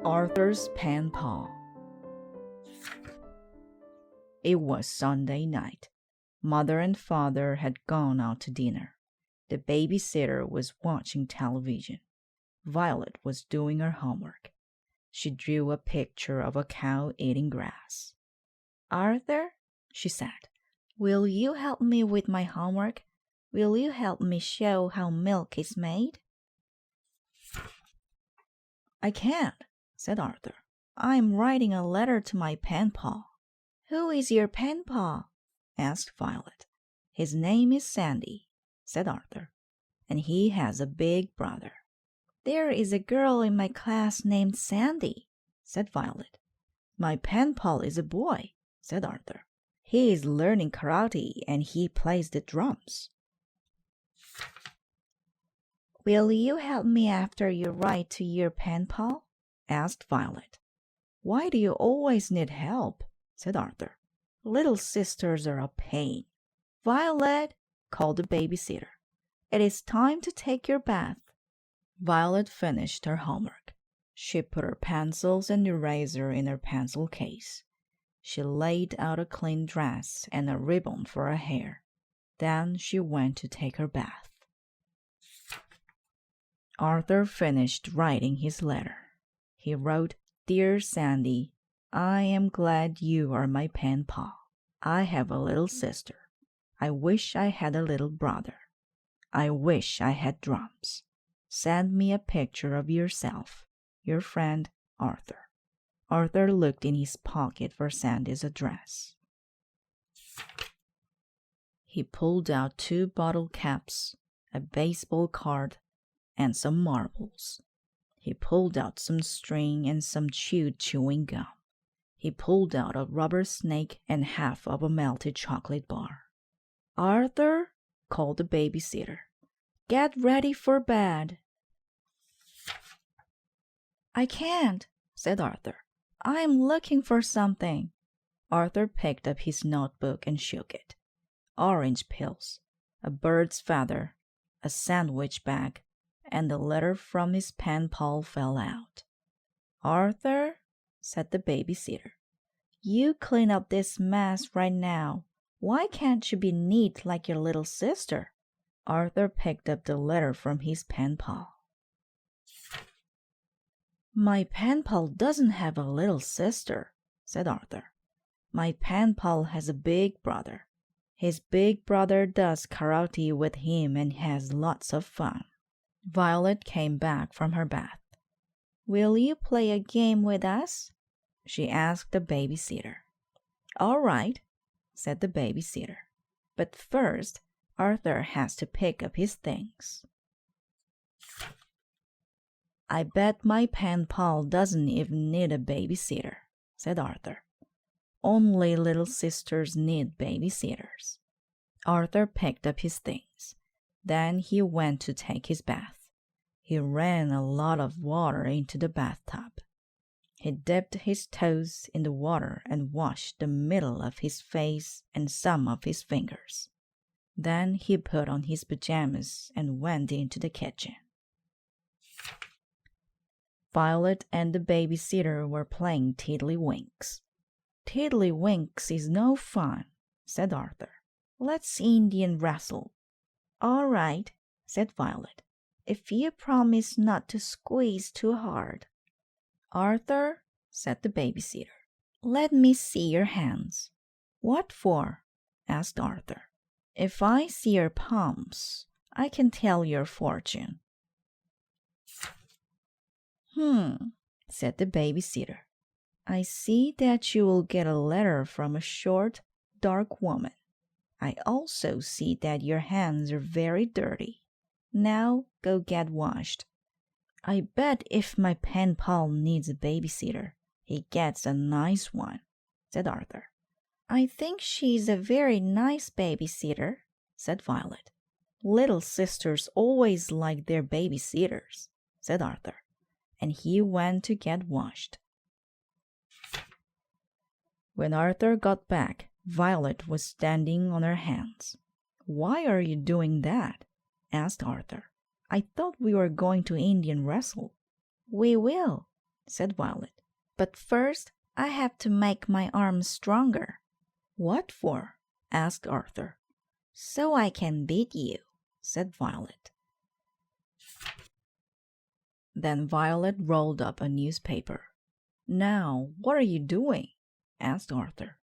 Arthur's pen pal. It was Sunday night. Mother and father had gone out to dinner. The babysitter was watching television. Violet was doing her homework. She drew a picture of a cow eating grass. "Arthur," she said, "will you help me with my homework? Will you help me show how milk is made?" "I can't," said Arthur. "I'm writing a letter to my pen pal." "Who is your pen pal?" asked Violet. "His name is Sandy," said Arthur, "and he has a big brother." "There is a girl in my class named Sandy," said Violet. "My pen pal is a boy," said Arthur. "He is learning karate and he plays the drums." "Will you help me after you write to your pen pal?" asked Violet. "Why do you always need help?" said Arthur. "Little sisters are a pain." "Violet," called the babysitter, "it is time to take your bath." Violet finished her homework. She put her pencils and eraser in her pencil case. She laid out a clean dress and a ribbon for her hair. Then she went to take her bath. Arthur finished writing his letter. He wrote, "Dear Sandy, I am glad you are my pen pal. I have a little sister. I wish I had a little brother. I wish I had drums. Send me a picture of yourself. Your friend, Arthur." Arthur looked in his pocket for Sandy's address. He pulled out 2 bottle caps, a baseball card, and some marbles. He pulled out some string and some chewed chewing gum. He pulled out a rubber snake and half of a melted chocolate bar. "Arthur," called the babysitter, "get ready for bed." "I can't," said Arthur. "I'm looking for something." Arthur picked up his notebook and shook it. Orange peels, a bird's feather, a sandwich bag, and the letter from his pen pal fell out. "Arthur," said the babysitter, "you clean up this mess right now. Why can't you be neat like your little sister?" Arthur picked up the letter from his pen pal. "My pen pal doesn't have a little sister," said Arthur. "My pen pal has a big brother. His big brother does karate with him and has lots of fun." Violet came back from her bath. "Will you play a game with us?" she asked the babysitter. "All right," said the babysitter. "But first, Arthur has to pick up his things." "I bet my pen pal doesn't even need a babysitter," said Arthur. "Only little sisters need babysitters." Arthur picked up his things. Then he went to take his bath. He ran a lot of water into the bathtub. He dipped his toes in the water and washed the middle of his face and some of his fingers. Then he put on his pajamas and went into the kitchen. Violet and the babysitter were playing tiddlywinks. "Tiddlywinks is no fun," said Arthur. "Let's Indian wrestle." "All right," said Violet, "if you promise not to squeeze too hard." "Arthur," said the babysitter, "let me see your hands." "What for?" asked Arthur. "If I see your palms, I can tell your fortune." Said the babysitter. "I see that you will get a letter from a short, dark woman. I also see that your hands are very dirty. Now go get washed. I bet if my pen pal needs a babysitter, he gets a nice one," said Arthur. "I think she's a very nice babysitter," said Violet. "Little sisters always like their babysitters," said Arthur, and he went to get washed. When Arthur got back, Violet was standing on her hands. "Why are you doing that?" asked Arthur. "I thought we were going to Indian wrestle." "We will," said Violet. But first, I have to make my arms stronger. What for? asked Arthur. So I can beat you, said Violet. Then Violet rolled up a newspaper. Now, what are you doing? asked Arthur.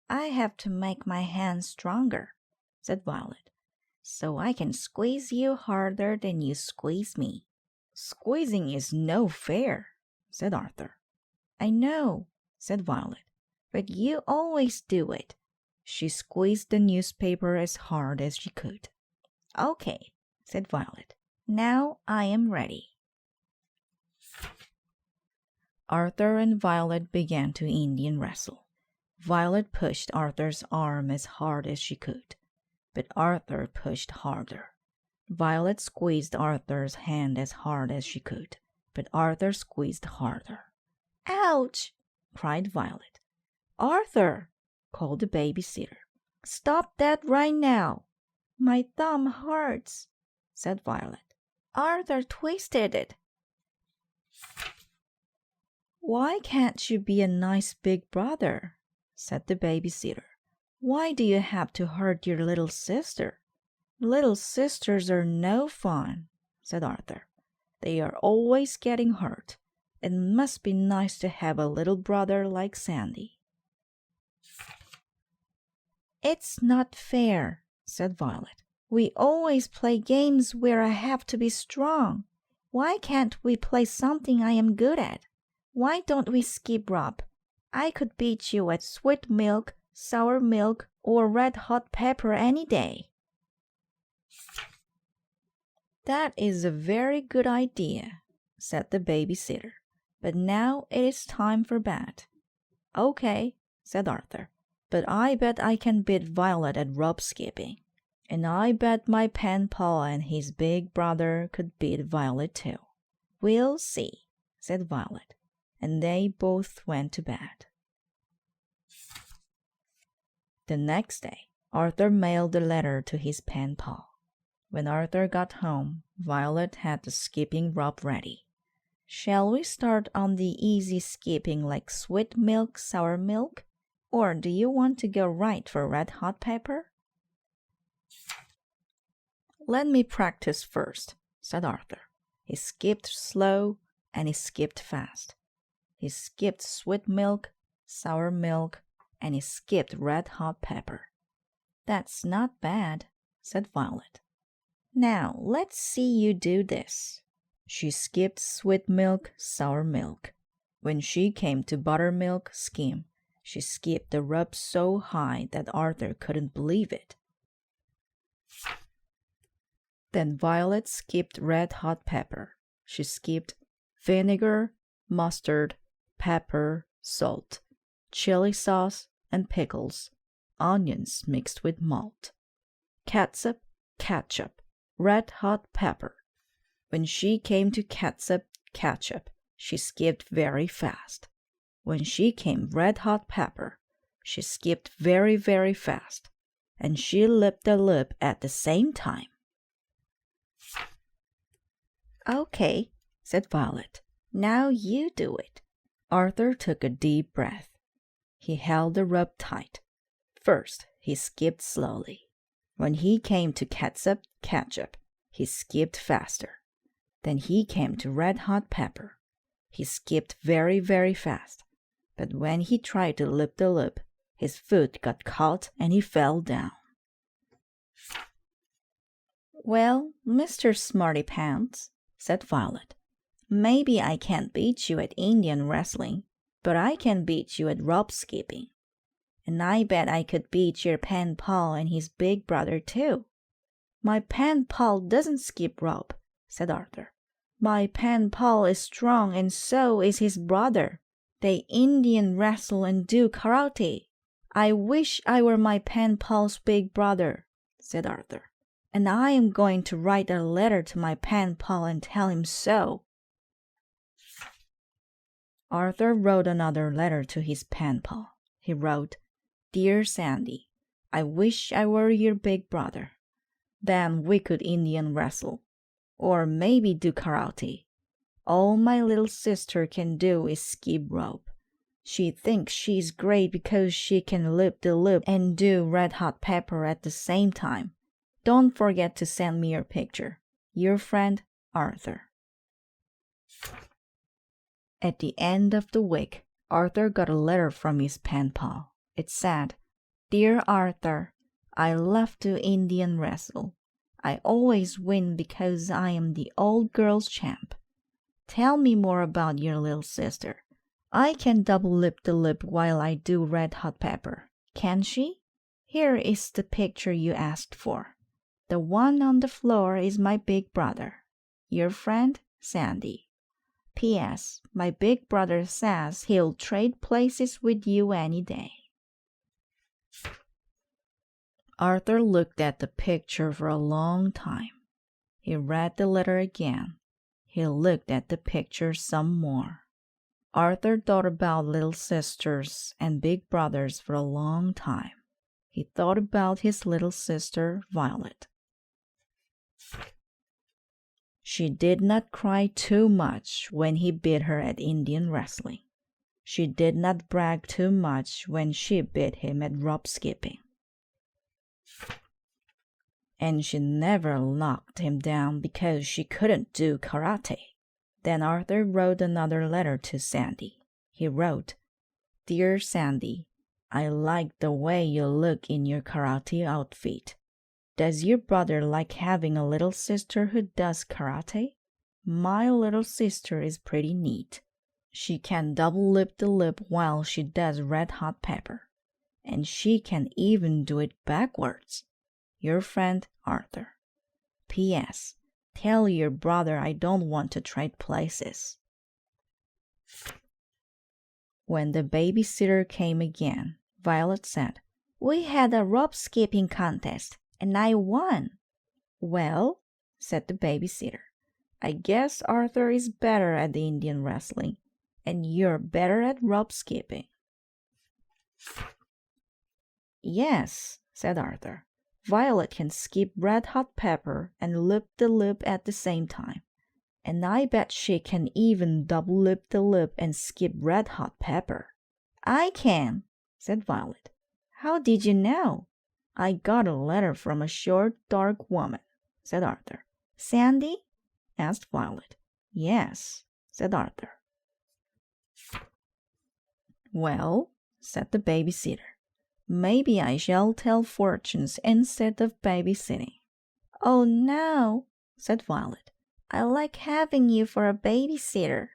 I have to make my hands stronger, said Violet, so I can squeeze you harder than you squeeze me. Squeezing is no fair, said Arthur. I know, said Violet, but you always do it. She squeezed the newspaper as hard as she could. Okay, said Violet. Now I am ready. Arthur and Violet began to Indian wrestle. Violet pushed Arthur's arm as hard as she could, but Arthur pushed harder. Violet squeezed Arthur's hand as hard as she could, but Arthur squeezed harder. Ouch! cried Violet. Arthur! called the babysitter. Stop that right now! My thumb hurts, said Violet. Arthur twisted it. Why can't you be a nice big brother? said the babysitter. Why do you have to hurt your little sister? Little sisters are no fun, said Arthur. They are always getting hurt. It must be nice to have a little brother like Sandy. It's not fair, said Violet. We always play games where I have to be strong. Why can't we play something I am good at? Why don't we skip rope? I could beat you at sweet milk, sour milk, or red hot pepper any day. That is a very good idea, said the babysitter. But now it is time for bed. Okay, said Arthur. But I bet I can beat Violet at rope skipping. And I bet my pen Paul and his big brother could beat Violet too. We'll see, said Violet. And they both went to bed. The next day, Arthur mailed a letter to his pen pal. When Arthur got home, Violet had the skipping rope ready. Shall we start on the easy skipping like sweet milk, sour milk? Or do you want to go right for red hot pepper? Let me practice first, said Arthur. He skipped slow and he skipped fast. He skipped sweet milk, sour milk, and he skipped red hot pepper. That's not bad, said Violet. Now let's see you do this. She skipped sweet milk, sour milk. When she came to buttermilk skim, she skipped the rope so high that Arthur couldn't believe it. Then Violet skipped red hot pepper. She skipped vinegar, mustard, pepper, salt, chili sauce, and pickles, onions mixed with malt, catsup, ketchup, red hot pepper. When she came to catsup, ketchup, she skipped very fast. When she came red hot pepper, she skipped very, very fast, and she lipped the lip at the same time. Okay, said Violet. Now you do it. Arthur took a deep breath. He held the rope tight. First, he skipped slowly. When he came to catsup, ketchup, he skipped faster. Then he came to red hot pepper. He skipped very, very fast. But when he tried to lip the lip, his foot got caught and he fell down. Well, Mr. Smarty Pants, said Violet, maybe I can't beat you at Indian wrestling, but I can beat you at rope skipping. And I bet I could beat your pen pal and his big brother too. My pen pal doesn't skip rope, said Arthur. My pen pal is strong and so is his brother. They Indian wrestle and do karate. I wish I were my pen pal's big brother, said Arthur. And I am going to write a letter to my pen pal and tell him so. Arthur wrote another letter to his pen pal. He wrote, Dear Sandy, I wish I were your big brother. Then we could Indian wrestle, or maybe do karate. All my little sister can do is skip rope. She thinks she's great because she can loop the loop and do red hot pepper at the same time. Don't forget to send me your picture. Your friend, Arthur. At the end of the week, Arthur got a letter from his pen pal. It said, "Dear Arthur, I love to Indian wrestle. I always win because I am the old girl's champ. Tell me more about your little sister. I can double lip the lip while I do red hot pepper. Can she? Here is the picture you asked for. The one on the floor is my big brother. Your friend, Sandy. P.S. My big brother says he'll trade places with you any day." Arthur looked at the picture for a long time. He read the letter again. He looked at the picture some more. Arthur thought about little sisters and big brothers for a long time. He thought about his little sister, Violet. She did not cry too much when he beat her at Indian wrestling. She did not brag too much when she beat him at rope skipping. And she never knocked him down because she couldn't do karate. Then Arthur wrote another letter to Sandy. He wrote, "Dear Sandy, I like the way you look in your karate outfit. Does your brother like having a little sister who does karate? My little sister is pretty neat. She can double lip the lip while she does red hot pepper. And she can even do it backwards. Your friend, Arthur. P.S. Tell your brother I don't want to trade places." When the babysitter came again, Violet said, "We had a rope skipping contest, and I won." "Well," said the babysitter, "I guess Arthur is better at the Indian wrestling, and you're better at rope skipping." "Yes," said Arthur. "Violet can skip red hot pepper and loop the loop at the same time. And I bet she can even double lip the lip and skip red hot pepper." "I can," said Violet. "How did you know?" "I got a letter from a short, dark woman," said Arthur. "Sandy?" asked Violet. "Yes," said Arthur. "Well," said the babysitter, "maybe I shall tell fortunes instead of babysitting." "Oh no," said Violet. "I like having you for a babysitter."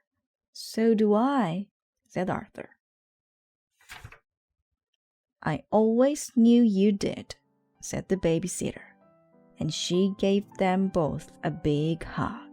"So do I," said Arthur. "I always knew you did," said the babysitter, and she gave them both a big hug.